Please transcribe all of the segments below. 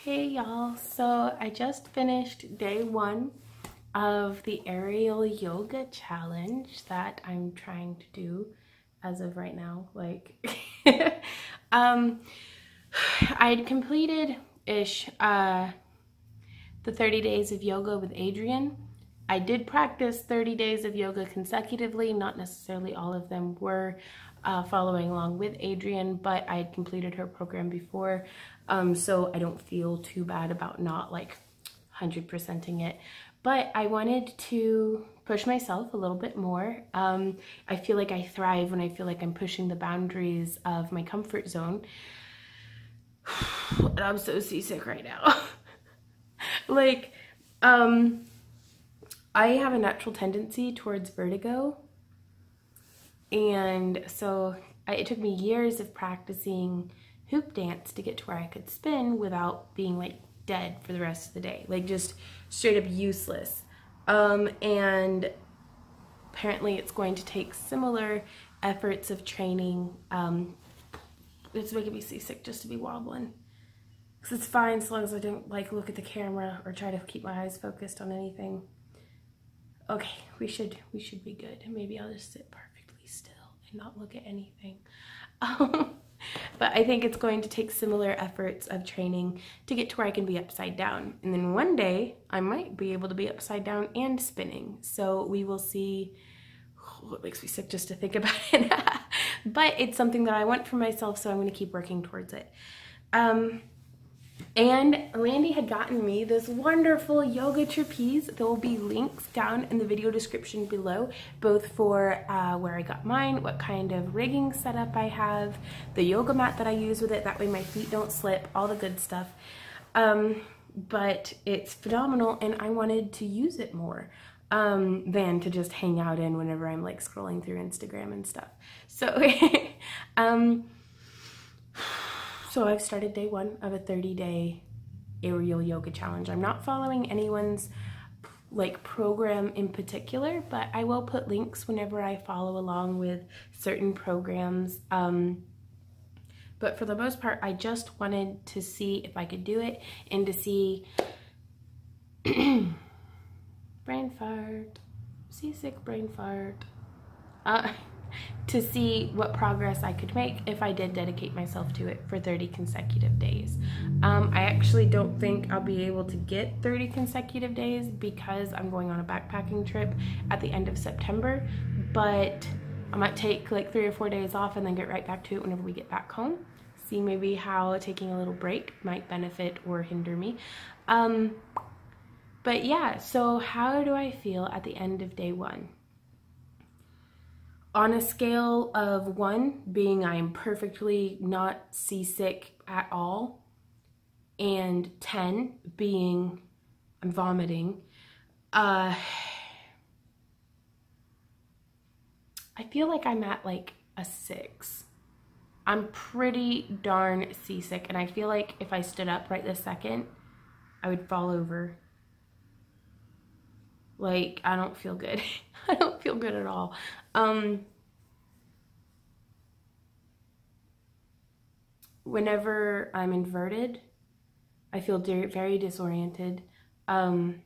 Hey y'all, so I just finished day one of the aerial yoga challenge that I'm trying to do as of right now. I'd completed the 30 days of yoga with Adrian. I did practice 30 days of yoga consecutively, not necessarily all of them were following along with Adrian, but I had completed her program before, so I don't feel too bad about not 100%ing it. But I wanted to push myself a little bit more. I feel like I thrive when I feel like I'm pushing the boundaries of my comfort zone. I'm so seasick right now. I have a natural tendency towards vertigo, and so it took me years of practicing hoop dance to get to where I could spin without being dead for the rest of the day, just straight up useless. And apparently it's going to take similar efforts of training. It's making me seasick just to be wobbling, because it's fine as long as I don't look at the camera or try to keep my eyes focused on anything. Okay, we should be good. Maybe I'll just sit perfectly still and not look at anything. But I think it's going to take similar efforts of training to get to where I can be upside down. And then one day I might be able to be upside down and spinning. So we will see. Oh, it makes me sick just to think about it. But it's something that I want for myself, so I'm going to keep working towards it. And Randy had gotten me this wonderful yoga trapeze. There will be links down in the video description below, both for where I got mine, what kind of rigging setup I have, the yoga mat that I use with it, that way my feet don't slip, all the good stuff. But it's phenomenal, and I wanted to use it more than to just hang out in whenever I'm scrolling through Instagram and stuff. So So I've started day one of a 30-day aerial yoga challenge. I'm not following anyone's program in particular, but I will put links whenever I follow along with certain programs. But for the most part, I just wanted to see if I could do it and to see brain fart, seasick brain fart. To see what progress I could make if I did dedicate myself to it for 30 consecutive days. I actually don't think I'll be able to get 30 consecutive days because I'm going on a backpacking trip at the end of September, but I might take 3 or 4 days off and then get right back to it whenever we get back home. See maybe how taking a little break might benefit or hinder me. But yeah, so how do I feel at the end of day one? On a scale of 1 being I'm perfectly not seasick at all, and 10 being I'm vomiting, I feel like I'm at a 6. I'm pretty darn seasick, and I feel like if I stood up right this second, I would fall over. I don't feel good. I don't feel good at all. Whenever I'm inverted, I feel very disoriented, and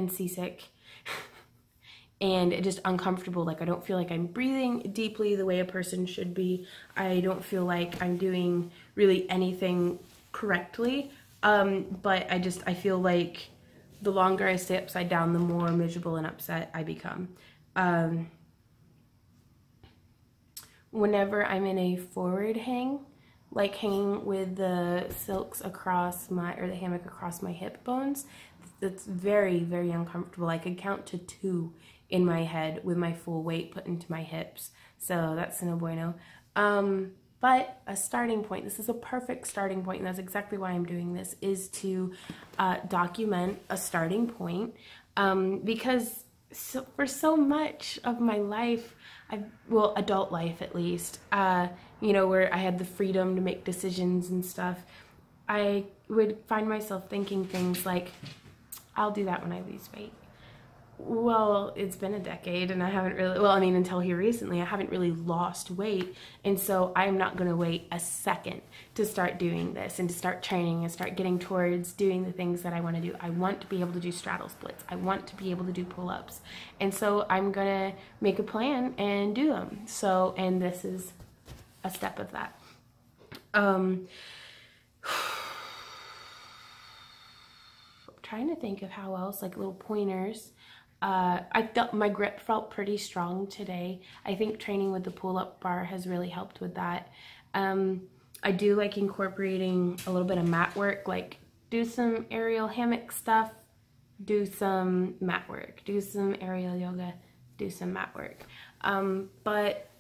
seasick, and just uncomfortable. I don't feel like I'm breathing deeply the way a person should be. I don't feel like I'm doing really anything correctly. But I feel like the longer I stay upside down, the more miserable and upset I become. Whenever I'm in a forward hang, hanging with the silks across or the hammock across my hip bones, that's very, very uncomfortable. I could count to 2 in my head with my full weight put into my hips. So that's no bueno. But a starting point, this is a perfect starting point, and that's exactly why I'm doing this, is to document a starting point, because for so much of my life, well, adult life at least, where I had the freedom to make decisions and stuff, I would find myself thinking things like, I'll do that when I lose weight. Well, it's been a decade and I haven't really, well, I mean, until here recently, I haven't really lost weight. And so I'm not going to wait a second to start doing this and to start training and start getting towards doing the things that I want to do. I want to be able to do straddle splits. I want to be able to do pull-ups. And so I'm going to make a plan and do them. So, and this is a step of that. Trying to think of how else, like little pointers. I felt my grip felt pretty strong today. I think training with the pull-up bar has really helped with that. I do like incorporating a little bit of mat work, like do some aerial hammock stuff, do some mat work, do some aerial yoga, do some mat work. But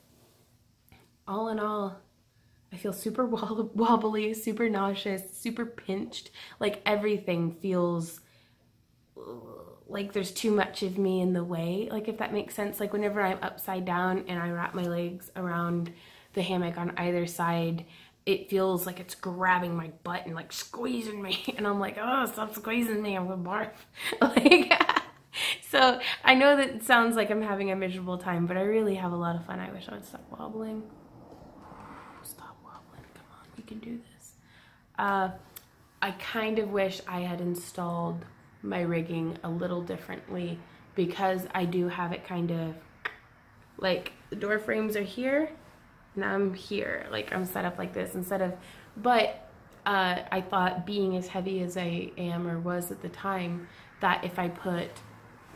all in all, I feel super wobbly, super nauseous, super pinched. Like everything feels like there's too much of me in the way, like if that makes sense. Like whenever I'm upside down and I wrap my legs around the hammock on either side, it feels like it's grabbing my butt and like squeezing me. And I'm like, oh, stop squeezing me, I'm gonna barf. Like, so I know that it sounds like I'm having a miserable time, but I really have a lot of fun. I wish I would stop wobbling. Stop wobbling, come on, we can do this. I kind of wish I had installed my rigging a little differently, because I do have it kind of like the door frames are here and I'm here, like I'm set up like this instead of, but I thought being as heavy as I am or was at the time, that if I put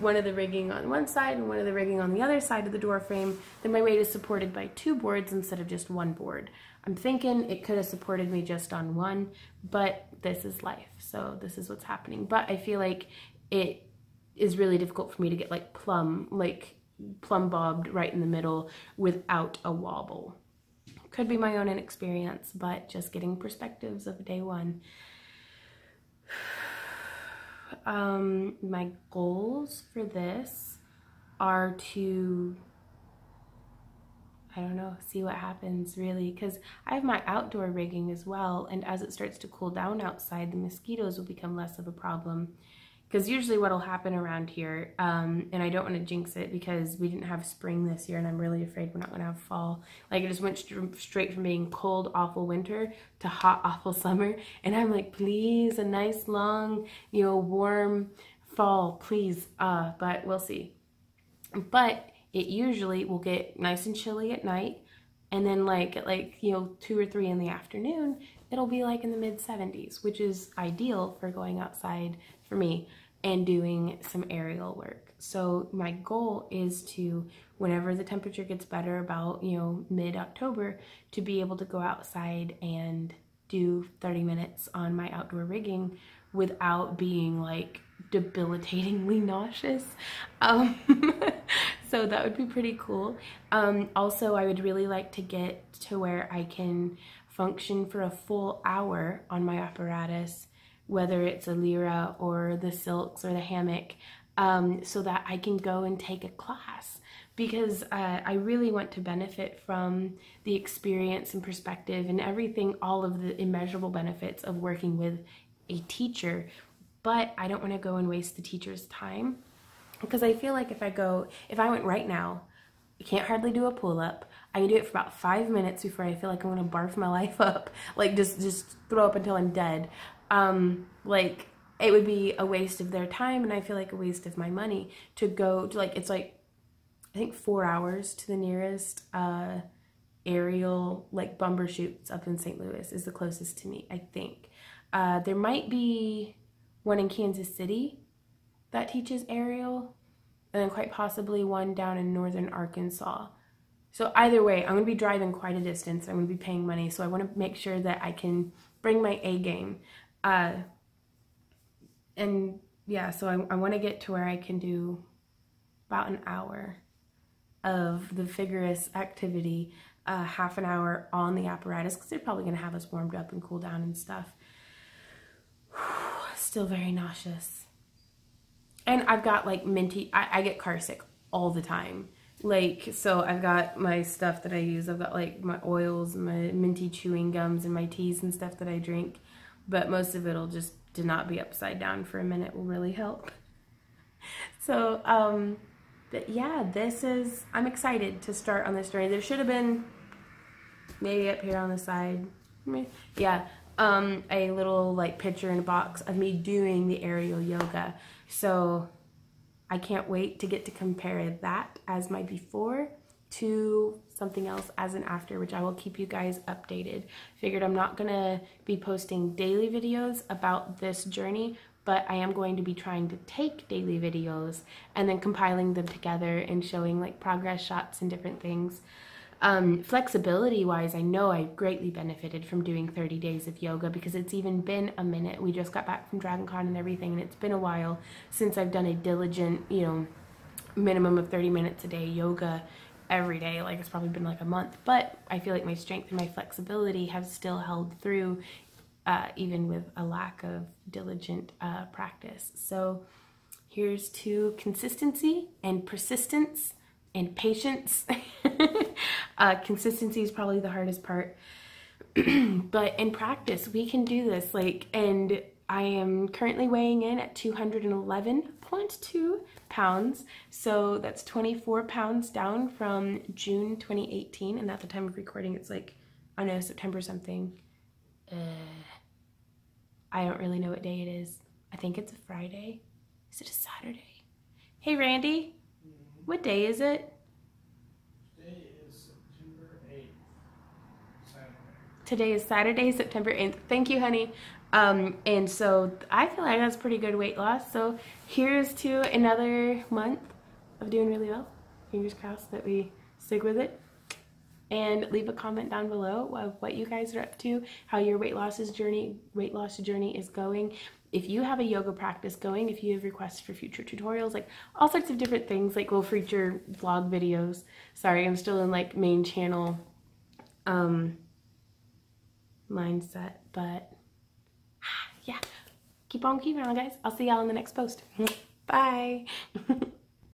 one of the rigging on one side and one of the rigging on the other side of the door frame, then my weight is supported by 2 boards instead of just 1 board. I'm thinking it could have supported me just on 1, but this is life, so this is what's happening. But I feel like it is really difficult for me to get like plumb bobbed right in the middle without a wobble. Could be my own inexperience, but just getting perspectives of day one. My goals for this are to, I don't know, see what happens really, because I have my outdoor rigging as well, and as it starts to cool down outside, the mosquitoes will become less of a problem. Because usually what will happen around here, and I don't want to jinx it because we didn't have spring this year and I'm really afraid we're not going to have fall. Like it just went straight from being cold, awful winter to hot, awful summer. And I'm like, please, a nice long, you know, warm fall, please. But we'll see. But it usually will get nice and chilly at night. And then like at you know, 2 or 3 in the afternoon, it'll be like in the mid-70s, which is ideal for going outside for me and doing some aerial work. So my goal is to, whenever the temperature gets better, about, you know, mid-October, to be able to go outside and do 30 minutes on my outdoor rigging without being like debilitatingly nauseous. So that would be pretty cool. Also, I would really like to get to where I can function for a full hour on my apparatus, whether it's a Lyra or the silks or the hammock, so that I can go and take a class, because I really want to benefit from the experience and perspective and everything, all of the immeasurable benefits of working with a teacher. But I don't want to go and waste the teacher's time, because I feel like if I went right now, I can't hardly do a pull-up. I can do it for about 5 minutes before I feel like I'm gonna barf my life up, like just throw up until I'm dead. Like it would be a waste of their time, and I feel like a waste of my money to go to, like, it's like I think 4 hours to the nearest aerial like Bumbershoots up in St. Louis is the closest to me, I think. There might be one in Kansas City that teaches aerial, and then quite possibly one down in northern Arkansas. So either way, I'm going to be driving quite a distance. I'm going to be paying money, so I want to make sure that I can bring my A game. And yeah, so I want to get to where I can do about an hour of the vigorous activity, half an hour on the apparatus, because they're probably going to have us warmed up and cool down and stuff. Still very nauseous. And I've got like minty, I get car sick all the time. Like, so I've got my stuff that I use. I've got like my oils, my minty chewing gums, and my teas and stuff that I drink. But most of it'll just to not be upside down for a minute will really help. So, but yeah, I'm excited to start on this journey. There should have been maybe up here on the side, yeah, a little like picture in a box of me doing the aerial yoga. So I can't wait to get to compare that as my before to something else as an after, which I will keep you guys updated. Figured I'm not gonna be posting daily videos about this journey, but I am going to be trying to take daily videos and then compiling them together and showing like progress shots and different things. Flexibility wise, I know I greatly benefited from doing 30 days of yoga because it's even been a minute. We just got back from Dragon Con and everything, and it's been a while since I've done a diligent, you know, minimum of 30 minutes a day yoga every day. Like, it's probably been like a month, but I feel like my strength and my flexibility have still held through even with a lack of diligent practice. So here's to consistency and persistence and patience. Consistency is probably the hardest part, but in practice we can do this. Like, and I am currently weighing in at 211.2 pounds, so that's 24 pounds down from June 2018, and at the time of recording it's like, I don't know, September something. I don't really know what day it is. I think it's a Friday. Is it a Saturday? Hey Randy, what day is it? Today is Saturday, September 8th. Thank you, honey. And so I feel like that's pretty good weight loss. So here's to another month of doing really well. Fingers crossed that we stick with it. And leave a comment down below of what you guys are up to, how your weight loss journey is going. If you have a yoga practice going, if you have requests for future tutorials, like all sorts of different things, like we'll feature vlog videos. Sorry, I'm still in like main channel mindset, but yeah, keep on keeping on, guys. I'll see y'all in the next post. Bye.